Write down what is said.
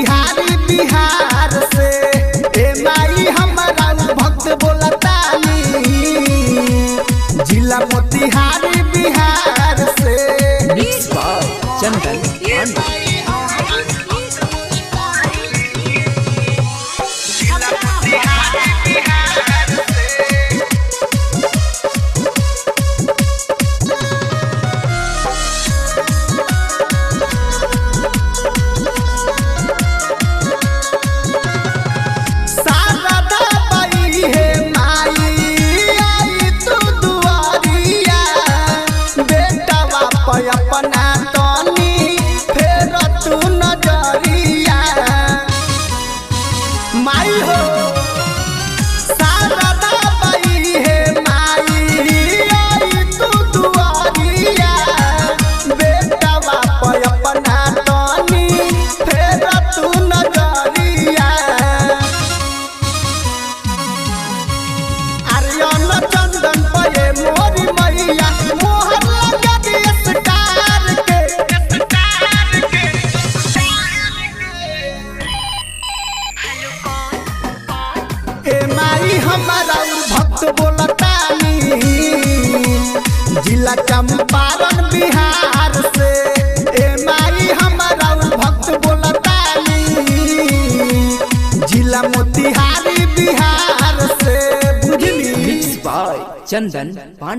मोतिहारी बिहार से। ए माई हमारा भक्त बोलतानी जिला मोतिहारी बिहार से। चंदन अपना तनी फेर तू नजरिया माई हो शारदा बाई है माई आई तू दुआरिया बेटवा पे अपना तनी फेर तू नजरिया। आर्यन चंदन पे मोरी मैया मोहर लगा दिए हमारा भक्त बोलतानी जिला चंपारण बिहार से। ए माई हमारा भक्त बोलतानी जिला मोतिहारी बिहार से। बुझली चंदन पांडे।